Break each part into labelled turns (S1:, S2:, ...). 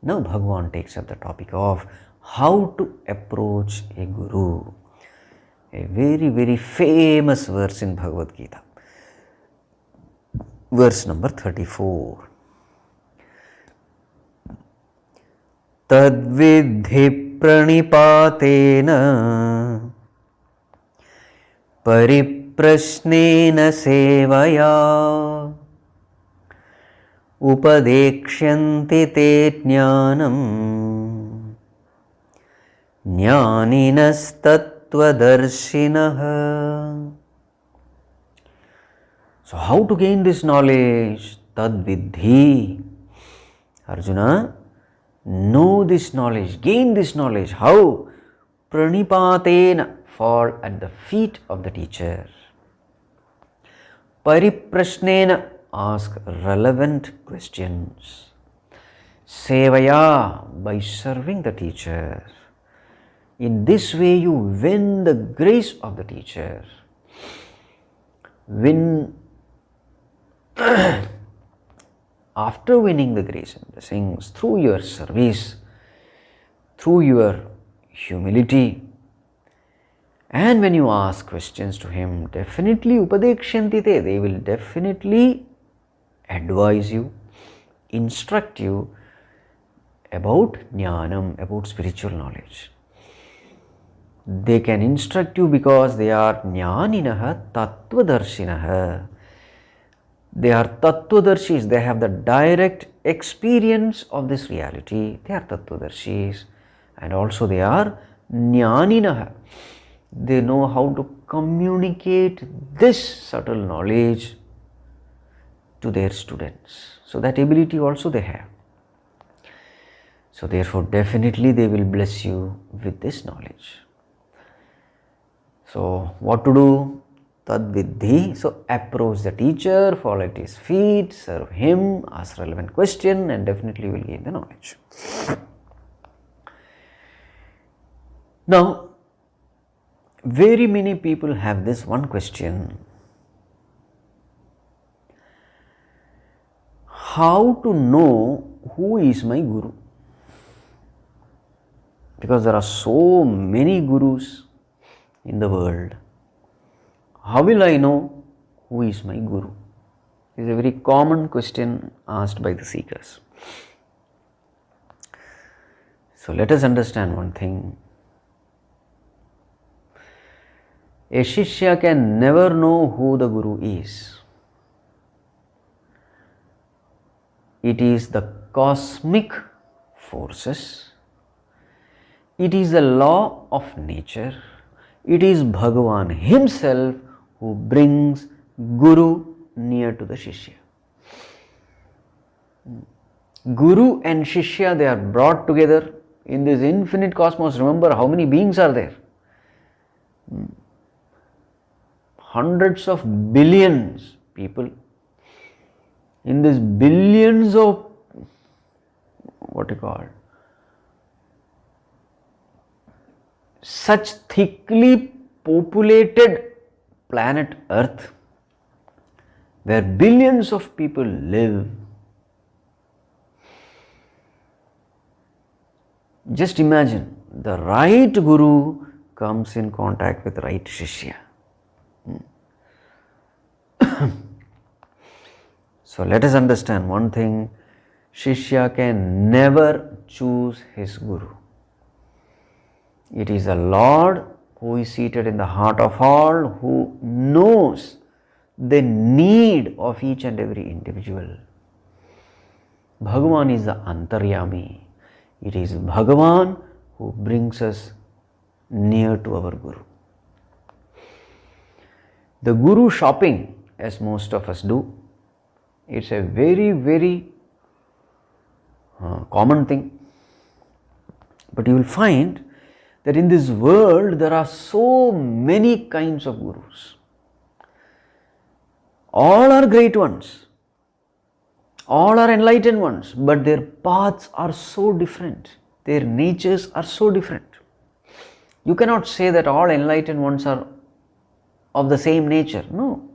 S1: Now Bhagavan takes up the topic of how to approach a guru. A very, very famous verse in Bhagavad Gita. Verse number 34. Tad-viddhi praṇipātena paripraśhnena sevayā upadekṣhyanti te jñānaṁ jñāninas tattva-darśhinaḥ. So how to gain this knowledge? Tad-viddhi. Arjuna, know this knowledge, gain this knowledge. How? Praṇipātena, fall at the feet of the teacher. Paripraśhnena, ask relevant questions. Sevayā, by serving the teacher. In this way you win the grace of the teacher. After winning the grace and blessings through your service, through your humility, and when you ask questions to him, definitely upadekṣhyanti te, they will definitely advise you, instruct you about jñānaṁ, about spiritual knowledge. They can instruct you because they are jñāninas, tattva-darśhinaḥ. They are tattva-darshis, they have the direct experience of this reality. They are tattva-darshis, and also they are jñāninas. They know how to communicate this subtle knowledge to their students. So that ability also they have. So therefore definitely they will bless you with this knowledge. So what to do? Tad-viddhi. So approach the teacher, fall at his feet, serve him, ask relevant question, and definitely you will gain the knowledge. Now, very many people have this one question: how to know who is my guru? Because there are so many gurus in the world. How will I know who is my guru? It is a very common question asked by the seekers. So let us understand one thing. A shishya can never know who the guru is. It is the cosmic forces. It is the law of nature. It is Bhagavan himself who brings guru near to the shishya. Guru and shishya, they are brought together in this infinite cosmos. Remember how many beings are there? Hundreds of billions people. In this billions of such thickly populated planet Earth, where billions of people live. Just imagine, the right guru comes in contact with right shishya. So let us understand one thing: shishya can never choose his guru. It is the Lord who is seated in the heart of all, who knows the need of each and every individual. Bhagavan is the Antaryami. It is Bhagavan who brings us near to our guru. The guru shopping, as most of us do, it's a very, very common thing. But you will find that in this world there are so many kinds of gurus. All are great ones. All are enlightened ones, but their paths are so different. Their natures are so different. You cannot say that all enlightened ones are of the same nature. No.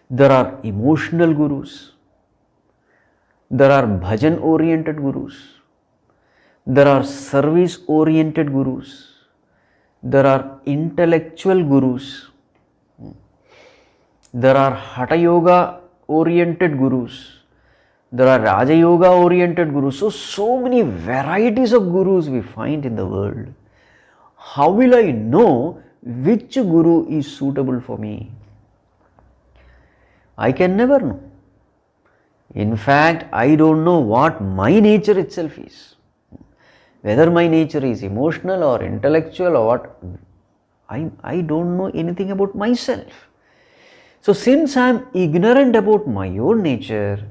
S1: There are emotional gurus. There are bhajan oriented gurus. There are service oriented gurus. There are intellectual gurus. There are Hatha Yoga oriented gurus. There are Raja Yoga oriented gurus. So many varieties of gurus we find in the world. How will I know which guru is suitable for me? I can never know. In fact, I don't know what my nature itself is. Whether my nature is emotional or intellectual or what, I don't know anything about myself. So since I am ignorant about my own nature,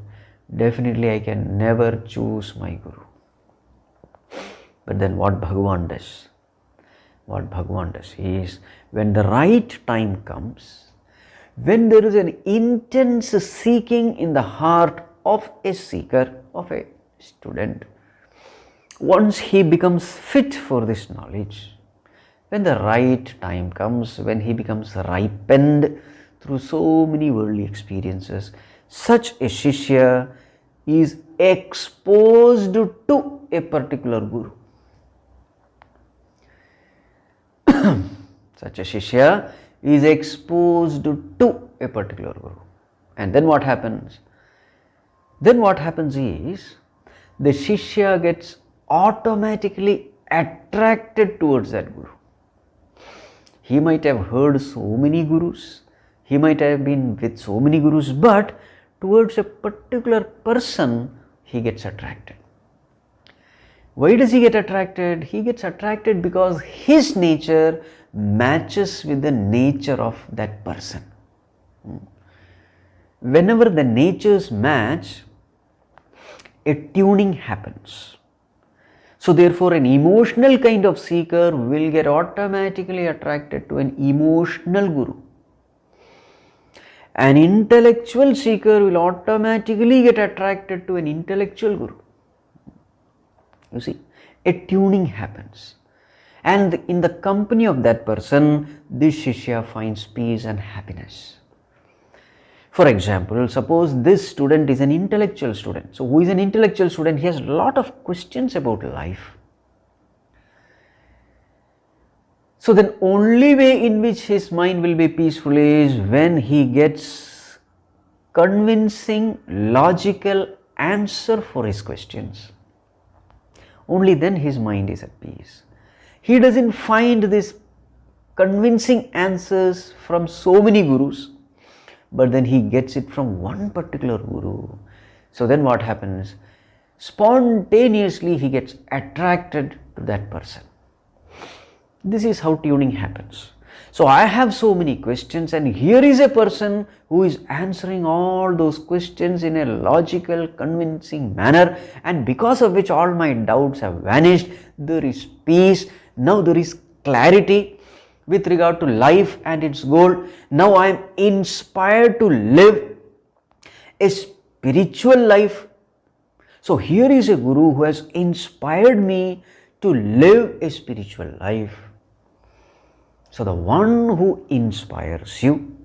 S1: definitely I can never choose my guru. But then what Bhagavan does? What Bhagavan does is, when the right time comes, when there is an intense seeking in the heart of a seeker, of a student, once he becomes fit for this knowledge, when the right time comes, when he becomes ripened through so many worldly experiences, such a Shishya is exposed to a particular guru. Such a Shishya is exposed to a particular guru. And then what happens? Then what happens is, the Shishya gets automatically attracted towards that guru. He might have heard so many gurus, he might have been with so many gurus, but towards a particular person he gets attracted. Why does he get attracted? He gets attracted because his nature matches with the nature of that person. Whenever the natures match, a tuning happens. So therefore an emotional kind of seeker will get automatically attracted to an emotional guru. An intellectual seeker will automatically get attracted to an intellectual guru. You see, a tuning happens. And in the company of that person, this Shishya finds peace and happiness. For example, suppose this student is an intellectual student. So who is an intellectual student? He has a lot of questions about life. So then only way in which his mind will be peaceful is when he gets convincing, logical answer for his questions. Only then his mind is at peace. He doesn't find these convincing answers from so many gurus, but then he gets it from one particular guru. So then what happens? Spontaneously he gets attracted to that person. This is how tuning happens. So I have so many questions, and here is a person who is answering all those questions in a logical, convincing manner, and because of which all my doubts have vanished. There is peace. Now there is clarity with regard to life and its goal. Now I am inspired to live a spiritual life. So here is a guru who has inspired me to live a spiritual life. So the one who inspires you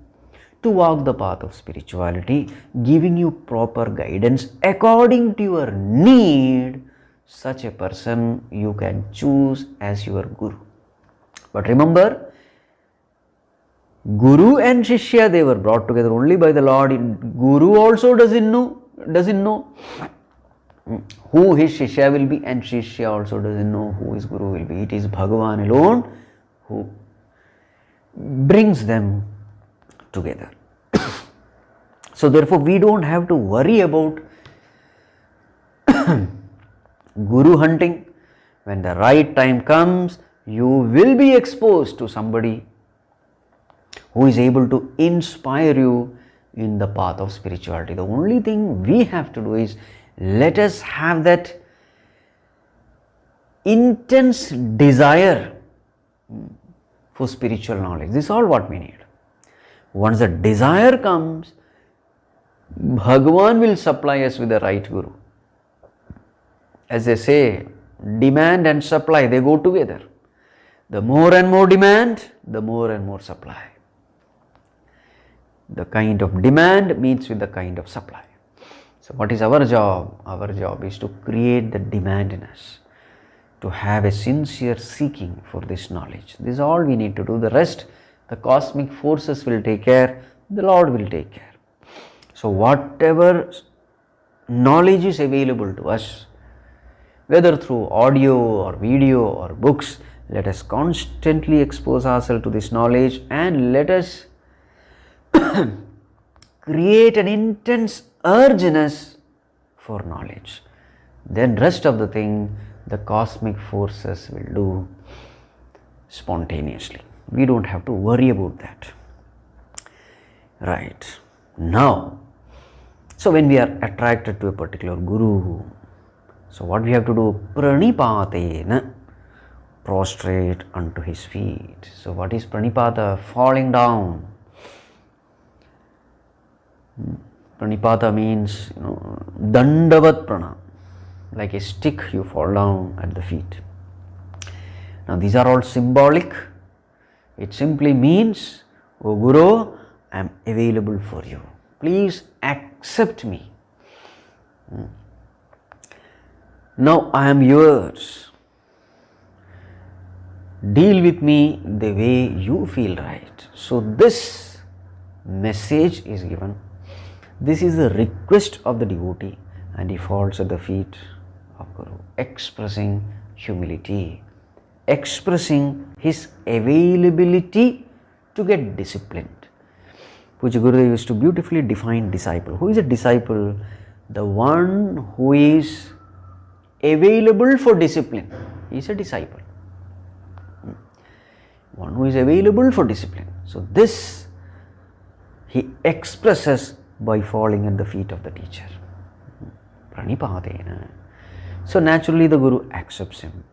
S1: to walk the path of spirituality, giving you proper guidance according to your need, such a person you can choose as your guru. But remember, Guru and Shishya, they were brought together only by the Lord. Guru also doesn't know who his Shishya will be, and Shishya also doesn't know who his Guru will be. It is Bhagavan alone who brings them together. So therefore we don't have to worry about guru hunting. When the right time comes, you will be exposed to somebody who is able to inspire you in the path of spirituality. The only thing we have to do is, let us have that intense desire for spiritual knowledge. This is all what we need. Once the desire comes, Bhagavan will supply us with the right guru. As they say, demand and supply, they go together. The more and more demand, the more and more supply. The kind of demand meets with the kind of supply. So So what is our job? Our job is to create the demand in us, to have a sincere seeking for this knowledge. This is all we need to do. The rest, the cosmic forces will take care, the Lord will take care. So whatever knowledge is available to us, whether through audio or video or books, let us constantly expose ourselves to this knowledge and let us create an intense urge in us for knowledge. Then rest of the thing, the cosmic forces will do spontaneously. We don't have to worry about that. Right. Now, so when we are attracted to a particular guru, so what we have to do? Praṇipātena, prostrate unto his feet. So what is pranipata? Falling down. Pranipata means, dandavat prana. Like a stick, you fall down at the feet. Now these are all symbolic. It simply means, O Guru, I am available for you. Please accept me. Now I am yours. Deal with me the way you feel right. So this message is given. This is the request of the devotee, and he falls at the feet of Guru, expressing humility, expressing his availability to get disciplined. Puja Gurudev used to beautifully define disciple. Who is a disciple? The one who is available for discipline. He is a disciple. One who is available for discipline. So this he expresses by falling at the feet of the teacher. Praṇipātena. So naturally the Guru accepts him.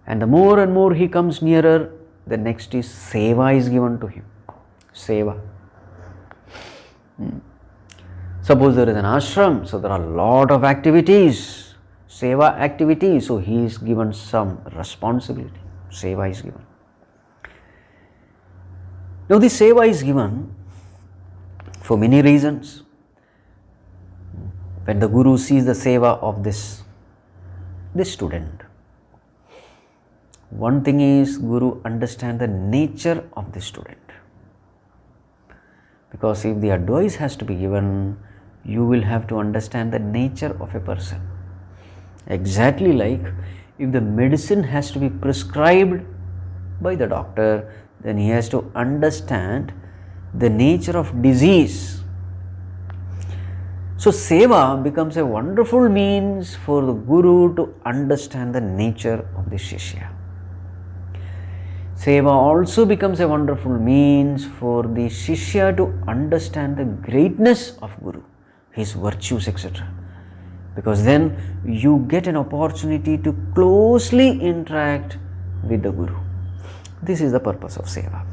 S1: And the more and more he comes nearer, the next is sevayā is given to him. Seva. Suppose there is an ashram, so there are a lot of activities, seva activities, so he is given some responsibility. Seva is given. Now this seva is given for many reasons. When the Guru sees the seva of this student, one thing is Guru understands the nature of the student. Because if the advice has to be given, you will have to understand the nature of a person. Exactly like if the medicine has to be prescribed by the doctor, then he has to understand the nature of disease. So seva becomes a wonderful means for the Guru to understand the nature of the Shishya. Seva also becomes a wonderful means for the Shishya to understand the greatness of Guru, his virtues, etc. Because then you get an opportunity to closely interact with the Guru. This is the purpose of seva.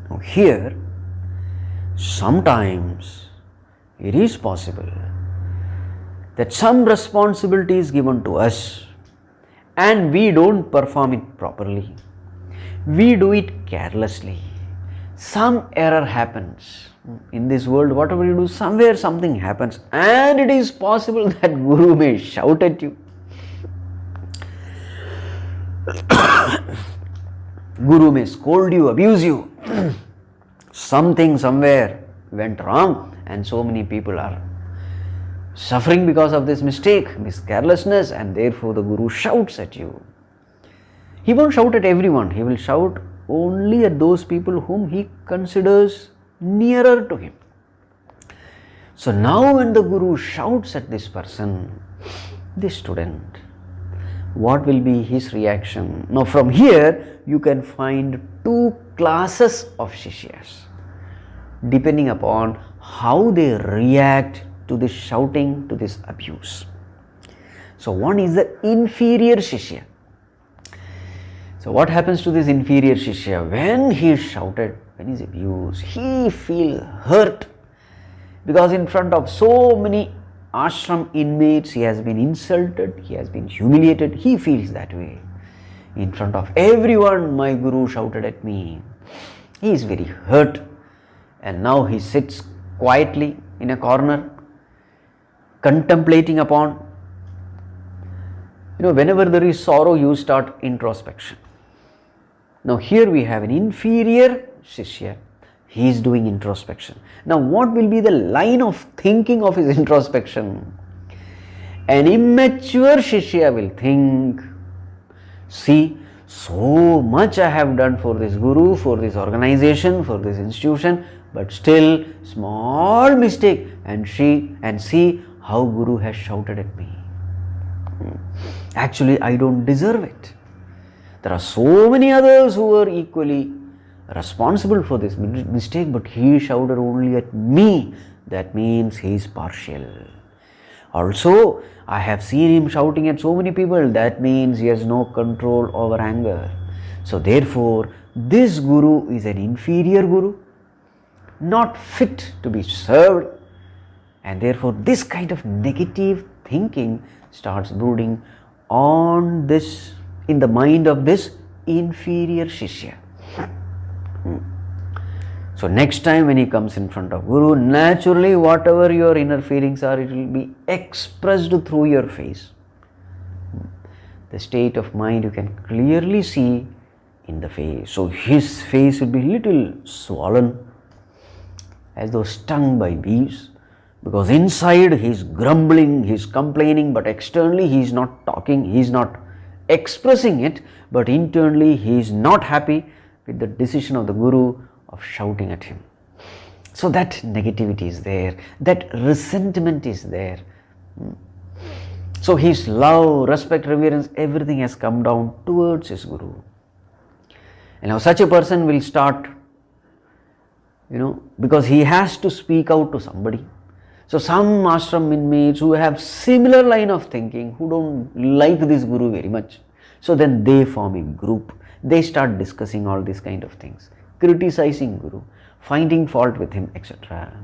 S1: Now here, sometimes it is possible that some responsibility is given to us and we don't perform it properly. We do it carelessly. Some error happens. In this world, whatever you do, somewhere something happens, and it is possible that Guru may shout at you. Guru may scold you, abuse you. Something somewhere went wrong, and so many people are suffering because of this mistake, this carelessness, and therefore the Guru shouts at you. He won't shout at everyone. He will shout only at those people whom he considers nearer to him. So now when the Guru shouts at this person, this student, what will be his reaction? Now from here you can find two classes of Shishyas depending upon how they react to this shouting, to this abuse. So one is the inferior Shishya. So what happens to this inferior Shishya? When he is shouted, when he is abused, he feels hurt because in front of so many ashram inmates he has been insulted, he has been humiliated, he feels that way. In front of everyone my Guru shouted at me. He is very hurt and now he sits quietly in a corner contemplating upon. Whenever there is sorrow, you start introspection. Now here we have an inferior Shishya. He is doing introspection. Now what will be the line of thinking of his introspection? An immature Shishya will think, see, so much I have done for this Guru, for this organization, for this institution, but still small mistake, and see how Guru has shouted at me. Actually, I don't deserve it. There are so many others who are equally responsible for this mistake, but he shouted only at me. That means he is partial. Also, I have seen him shouting at so many people. That means he has no control over anger. So therefore, this Guru is an inferior Guru, not fit to be served, and therefore this kind of negative thinking starts brooding on this, in the mind of this inferior Shishya. So next time when he comes in front of Guru, naturally whatever your inner feelings are, it will be expressed through your face. The state of mind you can clearly see in the face. So his face will be little swollen, as though stung by bees, because inside he is grumbling, he is complaining, but externally he is not talking, he is not expressing it, but internally he is not happy with the decision of the Guru of shouting at him. So that negativity is there, that resentment is there. So his love, respect, reverence, everything has come down towards his Guru. And now such a person will start, because he has to speak out to somebody. So some ashram inmates who have similar line of thinking, who don't like this Guru very much, so then they form a group. They start discussing all these kind of things, criticizing Guru, finding fault with him, etc.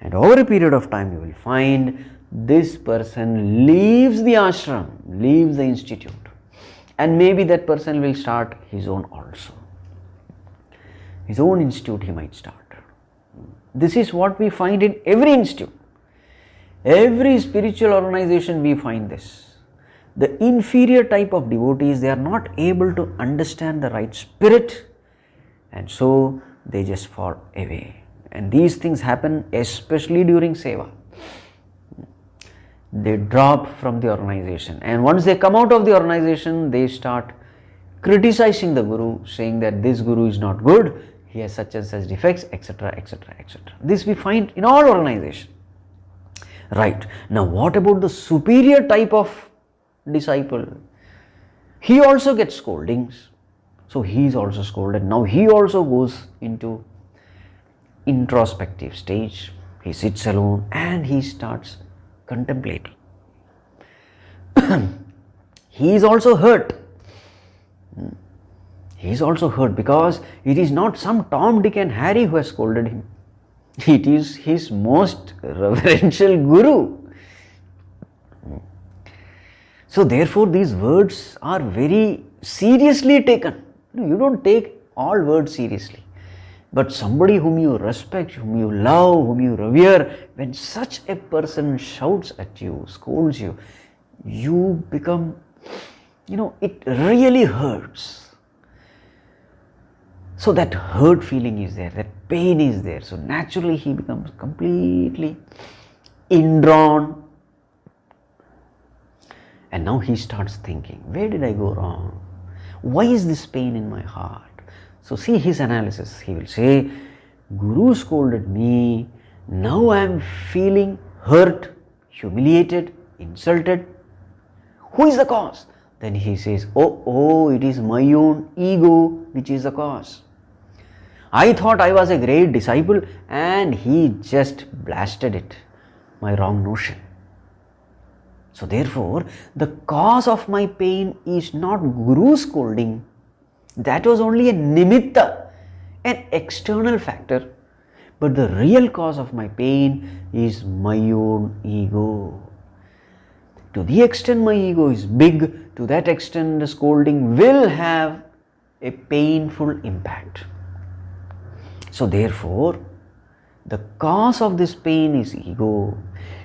S1: And over a period of time you will find this person leaves the ashram, leaves the institute, and maybe that person will start his own also. His own institute he might start. This is what we find in every institute. Every spiritual organization we find this. The inferior type of devotees, they are not able to understand the right spirit, and so they just fall away. And these things happen especially during seva. They drop from the organization, and once they come out of the organization, they start criticizing the Guru, saying that this Guru is not good, he has such and such defects, etc., etc., etc. This we find in all organizations. Right. Now what about the superior type of disciple? He also gets scoldings. So he is also scolded. Now he also goes into introspective stage. He sits alone and he starts contemplating. He is also hurt. He is also hurt because it is not some Tom, Dick and Harry who has scolded him. It is his most reverential Guru. So therefore these words are very seriously taken. You don't take all words seriously. But somebody whom you respect, whom you love, whom you revere, when such a person shouts at you, scolds you, you become, it really hurts. So that hurt feeling is there, that pain is there. So naturally he becomes completely indrawn. And now he starts thinking, where did I go wrong? Why is this pain in my heart? So see his analysis. He will say, Guru scolded me, now I am feeling hurt, humiliated, insulted. Who is the cause? Then he says, oh, it is my own ego which is the cause. I thought I was a great disciple and he just blasted it, my wrong notion. So therefore, the cause of my pain is not Guru scolding. That was only a nimitta, an external factor. But the real cause of my pain is my own ego. To the extent my ego is big, to that extent the scolding will have a painful impact. So therefore, the cause of this pain is ego.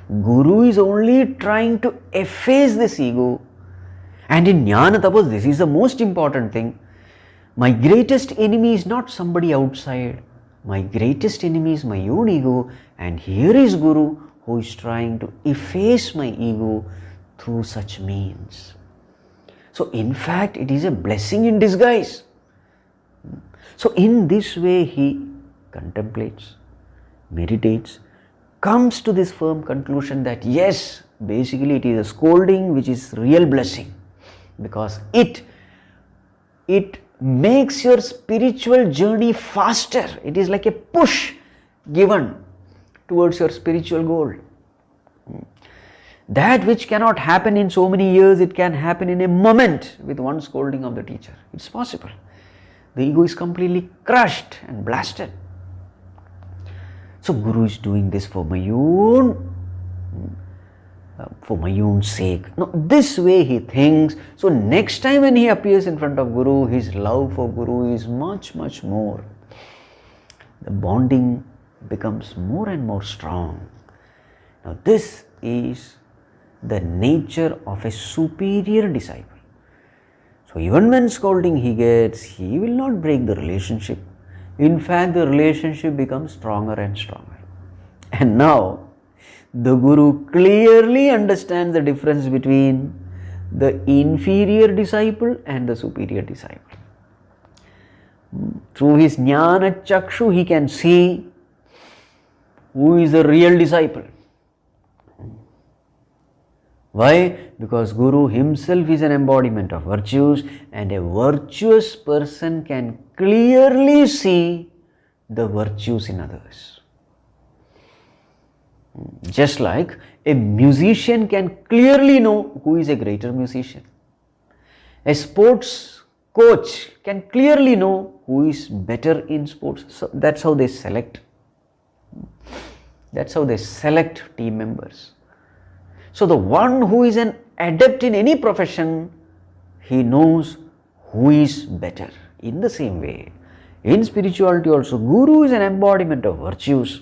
S1: Guru is only trying to efface this ego. And in jnana tapas, this is the most important thing. My greatest enemy is not somebody outside. My greatest enemy is my own ego. And here is Guru who is trying to efface my ego through such means. So in fact, it is a blessing in disguise. So in this way he contemplates, meditates, comes to this firm conclusion that yes, basically it is a scolding which is real blessing, because it makes your spiritual journey faster. It is like a push given towards your spiritual goal. That which cannot happen in so many years, it can happen in a moment with one scolding of the teacher. It's possible. The ego is completely crushed and blasted. So Guru is doing this for my own sake. No, this way he thinks. So next time when he appears in front of Guru, his love for Guru is much, much more. The bonding becomes more and more strong. Now this is the nature of a superior disciple. So even when scolding he gets, he will not break the relationship. In fact, the relationship becomes stronger and stronger. And now the Guru clearly understands the difference between the inferior disciple and the superior disciple. Through his jnana chakshu, he can see who is the real disciple. Why? Because Guru himself is an embodiment of virtues, and a virtuous person can clearly see the virtues in others. Just like a musician can clearly know who is a greater musician. A sports coach can clearly know who is better in sports. So that's how they select. That's how they select team members. So the one who is an adept in any profession, he knows who is better. In the same way, in spirituality also, Guru is an embodiment of virtues.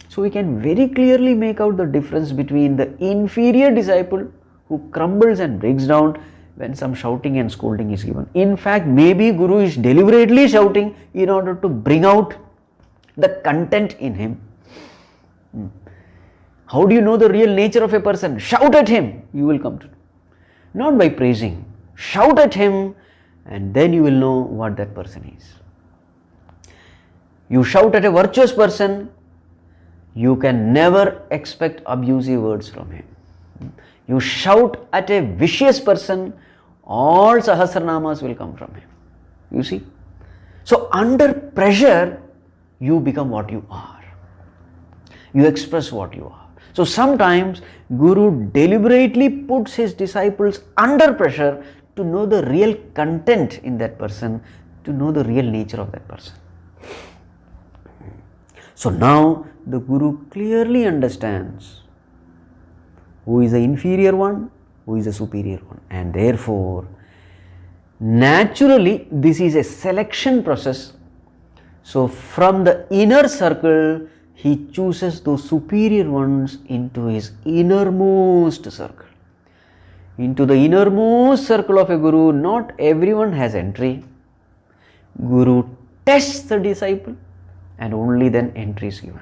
S1: So we can very clearly make out the difference between the inferior disciple who crumbles and breaks down when some shouting and scolding is given. In fact, maybe Guru is deliberately shouting in order to bring out the content in him. How do you know the real nature of a person? Shout at him, you will come to know. Not by praising. Shout at him and then you will know what that person is. You shout at a virtuous person, you can never expect abusive words from him. You shout at a vicious person, all Sahasranamas will come from him. You see? So under pressure, you become what you are. You express what you are. So sometimes Guru deliberately puts his disciples under pressure to know the real content in that person, to know the real nature of that person. So now the Guru clearly understands who is the inferior one, who is the superior one, and therefore naturally this is a selection process. So from the inner circle, he chooses those superior ones into his innermost circle. Into the innermost circle of a Guru, not everyone has entry. Guru tests the disciple and only then entry is given.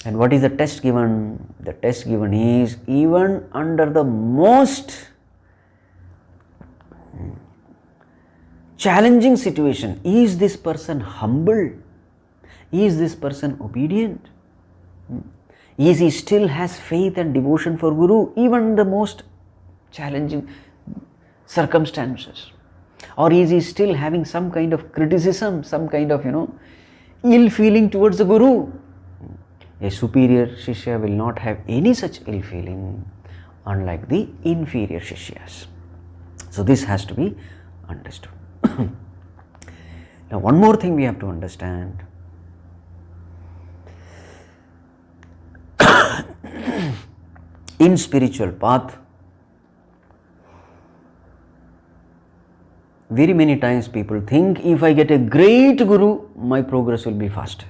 S1: And what is the test given? The test given is, even under the most challenging situation, is this person humble? Is this person obedient? Is he still has faith and devotion for Guru, even the most challenging circumstances? Or is he still having some kind of criticism, some kind of, ill feeling towards the Guru? A superior Shishya will not have any such ill feeling, unlike the inferior Shishyas. So this has to be understood. Now one more thing we have to understand. In spiritual path, very many times people think, if I get a great Guru, my progress will be faster.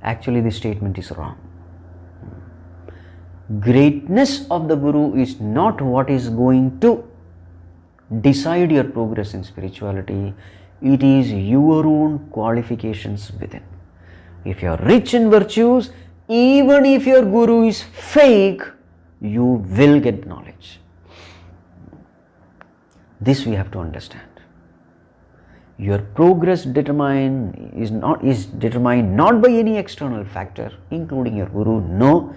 S1: Actually, this statement is wrong. Greatness of the Guru is not what is going to decide your progress in spirituality. It is your own qualifications within. If you are rich in virtues, even if your Guru is fake, you will get knowledge. This we have to understand. Your progress is determined not by any external factor, including your Guru. No,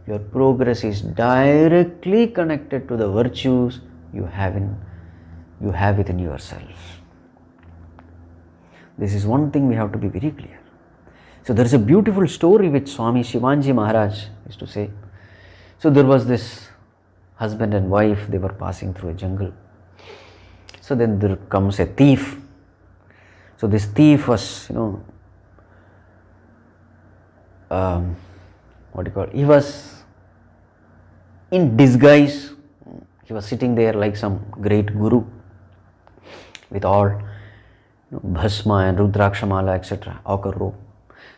S1: your progress is directly connected to the virtues you have within yourself. This is one thing we have to be very clear. So there is a beautiful story which Swami Shivanji Maharaj used to say. So there was this husband and wife, they were passing through a jungle. So then there comes a thief. So this thief was, he was in disguise. He was sitting there like some great guru with all bhasma and rudrakshamala, etc., ochre robe.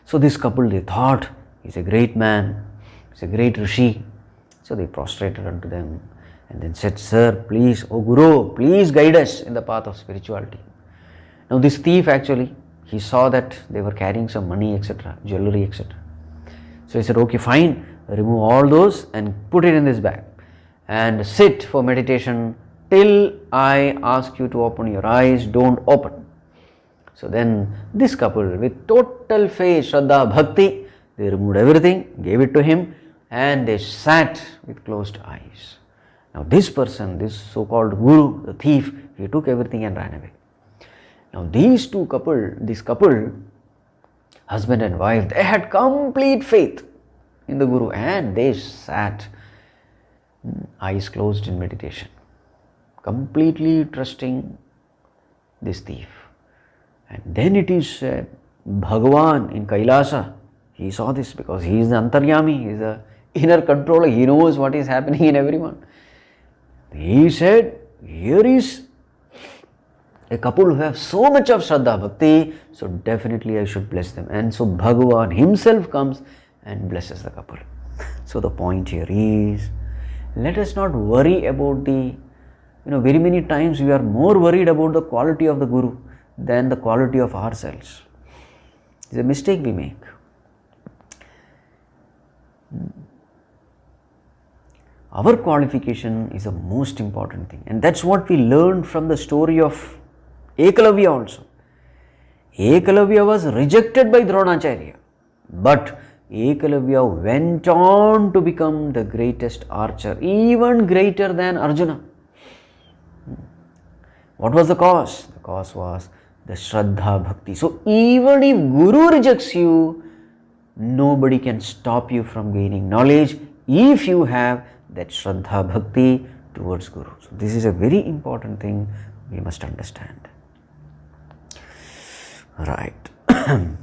S1: So this couple, they thought, he's a great man, he's a great rishi. So they prostrated unto them and then said, "Sir, please, O Guru, please guide us in the path of spirituality." Now this thief actually, he saw that they were carrying some money, etc., jewelry, etc. So he said, "Okay, fine, remove all those and put it in this bag and sit for meditation till I ask you to open your eyes, don't open." So then this couple, with total faith, Shraddha, Bhakti, they removed everything, gave it to him, and they sat with closed eyes. Now this person, this so-called Guru, the thief, he took everything and ran away. Now this couple, husband and wife, they had complete faith in the Guru and they sat, eyes closed in meditation, completely trusting this thief. And then it is Bhagavan in Kailasa, he saw this because he is the Antaryami, he is the inner controller, he knows what is happening in everyone. He said, here is a couple who have so much of Shraddha Bhakti, so definitely I should bless them. And so Bhagavan himself comes and blesses the couple. So the point here is, let us not worry about very many times we are more worried about the quality of the Guru than the quality of ourselves. It's a mistake we make. Our qualification is the most important thing, and that's what we learned from the story of Ekalavya also. Ekalavya was rejected by Dronacharya, but Ekalavya went on to become the greatest archer, even greater than Arjuna. What was the cause? The cause was the Shraddha Bhakti. So even if Guru rejects you, nobody can stop you from gaining knowledge if you have that Shraddha Bhakti towards Guru. So this is a very important thing we must understand. Right.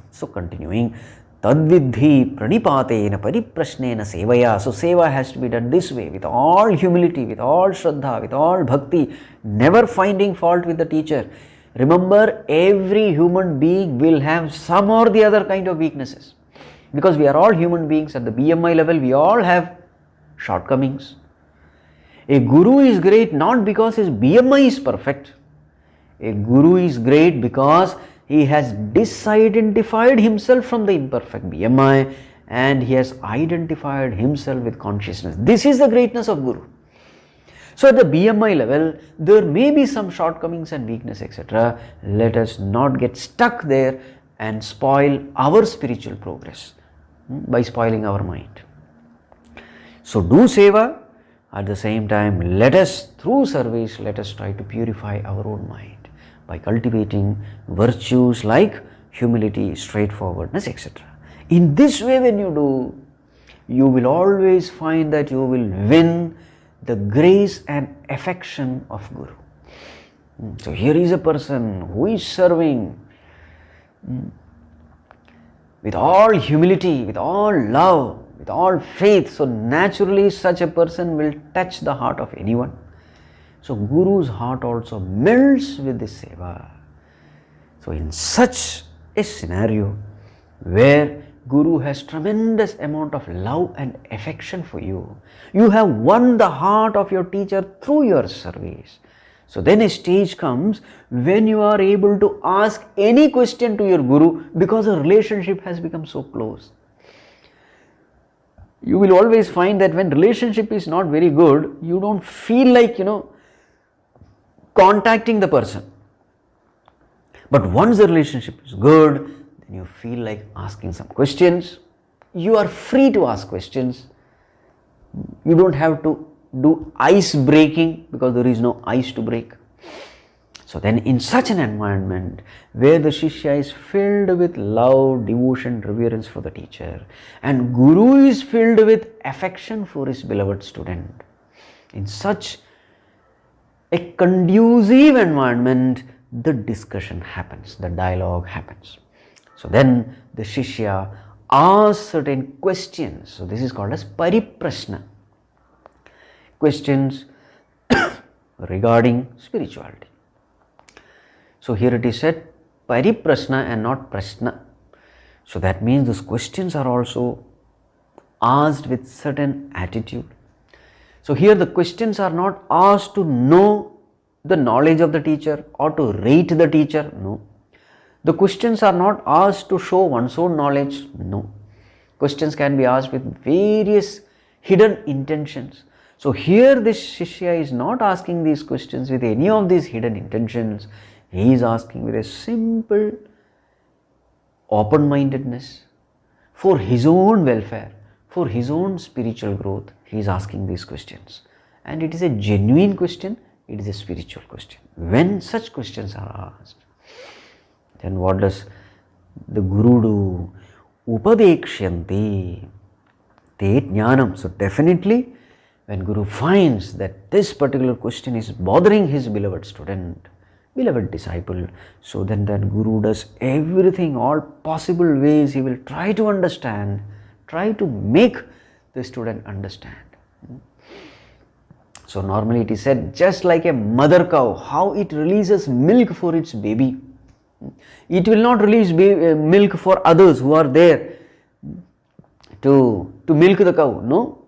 S1: So continuing, tad-viddhi praṇipātena paripraśhnena sevayā. So seva has to be done this way, with all humility, with all Shraddha, with all Bhakti, never finding fault with the teacher. Remember, every human being will have some or the other kind of weaknesses. Because we are all human beings, at the BMI level, we all have shortcomings. A Guru is great not because his BMI is perfect. A Guru is great because he has disidentified himself from the imperfect BMI and he has identified himself with consciousness. This is the greatness of Guru. So at the BMI level, there may be some shortcomings and weakness, etc. Let us not get stuck there and spoil our spiritual progress by spoiling our mind. So do seva, at the same time let us, through service, let us try to purify our own mind by cultivating virtues like humility, straightforwardness, etc. In this way, when you do, you will always find that you will win the grace and affection of Guru. So here is a person who is serving with all humility, with all love, with all faith. So naturally such a person will touch the heart of anyone. So Guru's heart also melts with this seva. So in such a scenario where Guru has tremendous amount of love and affection for you. You have won the heart of your teacher through your service. So then a stage comes when you are able to ask any question to your Guru because the relationship has become so close. You will always find that when relationship is not very good, you don't feel like, contacting the person. But once the relationship is good, then you feel like asking some questions. You are free to ask questions. You don't have to do ice breaking because there is no ice to break. So then in such an environment where the Shishya is filled with love, devotion, reverence for the teacher, and Guru is filled with affection for his beloved student, in such a conducive environment, the discussion happens, the dialogue happens. So then the Shishya asks certain questions. So this is called as paripraśhnena. Questions regarding spirituality. So here it is said paripraśhnena and not prashna. So that means those questions are also asked with certain attitude. So here the questions are not asked to know the knowledge of the teacher or to rate the teacher. No. The questions are not asked to show one's own knowledge. No. Questions can be asked with various hidden intentions. So here this Shishya is not asking these questions with any of these hidden intentions. He is asking with a simple open-mindedness for his own welfare, for his own spiritual growth. He is asking these questions. And it is a genuine question, it is a spiritual question. When such questions are asked, then what does the Guru do? Upadekṣhyanti, te jñānaṁ. So definitely when Guru finds that this particular question is bothering his beloved student, beloved disciple, so then that Guru does everything, all possible ways he will try to understand, try to make the student understand. So normally it is said, just like a mother cow, how it releases milk for its baby. It will not release milk for others who are there to milk the cow, no.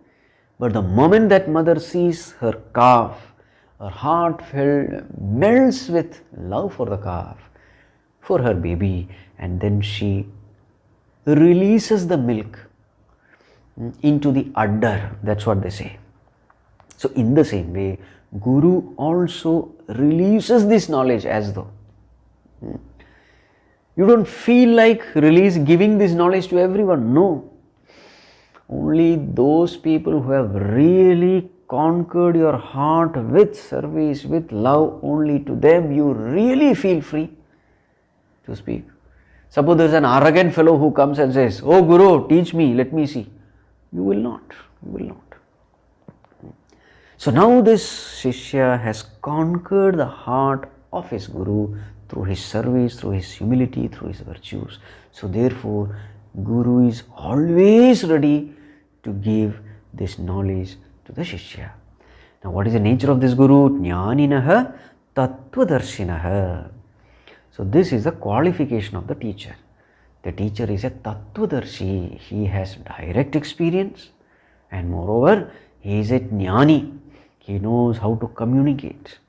S1: But the moment that mother sees her calf, her heart melts with love for the calf, for her baby, and then she releases the milk into the udder. That's what they say. So in the same way, Guru also releases this knowledge as though. You don't feel like giving this knowledge to everyone. No. Only those people who have really conquered your heart with service, with love, only to them you really feel free to speak. Suppose there is an arrogant fellow who comes and says, "Oh Guru, teach me, let me see." You will not. You will not. So now this Shishya has conquered the heart of his Guru through his service, through his humility, through his virtues. So therefore, Guru is always ready to give this knowledge to the Shishya. Now what is the nature of this Guru? Jñāninas, tattva-darśhinaḥ. So this is the qualification of the teacher. The teacher is a tattva-darshi. He has direct experience and moreover he is a jñāni. He knows how to communicate.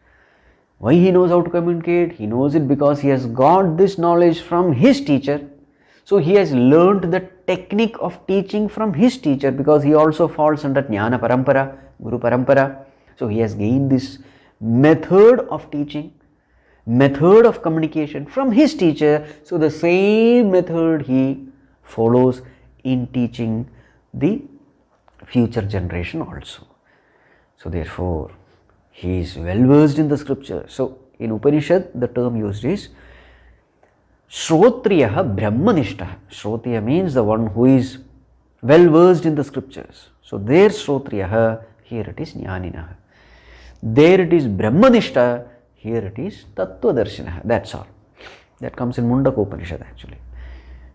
S1: Why he knows how to communicate? He knows it because he has got this knowledge from his teacher. So he has learned the technique of teaching from his teacher because he also falls under jnana parampara, guru parampara. So he has gained this method of teaching, method of communication from his teacher. So the same method he follows in teaching the future generation also. So therefore, he is well versed in the scripture. So in Upanishad, the term used is Shrotriyaha Brahmanishtaha. Shrotriya means the one who is well versed in the scriptures. So there Shrotriyaha, here it is Jñāninas. There it is Brahmanishta, here it is tattva-darśhinaḥ. That's all. That comes in Mundaka Upanishad actually.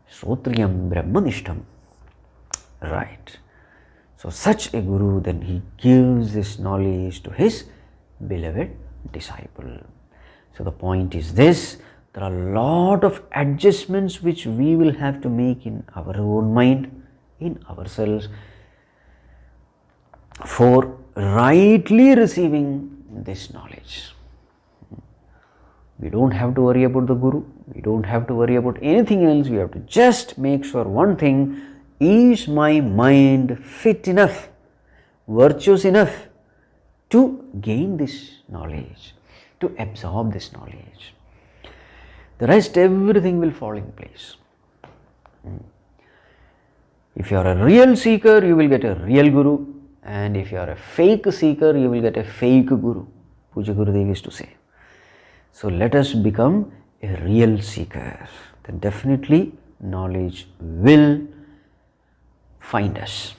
S1: Shrotriyam Brahmanishtam. Right. So such a Guru, then he gives this knowledge to his beloved disciple. So the point is this, there are a lot of adjustments which we will have to make in our own mind, in ourselves, for rightly receiving this knowledge. We don't have to worry about the Guru, we don't have to worry about anything else. We have to just make sure one thing: is my mind fit enough, virtuous enough to gain this knowledge, to absorb this knowledge? The rest, everything will fall in place. If you are a real seeker, you will get a real Guru, and if you are a fake seeker, you will get a fake Guru. Puja Gurudev used to say. So let us become a real seeker. Then definitely knowledge will find us.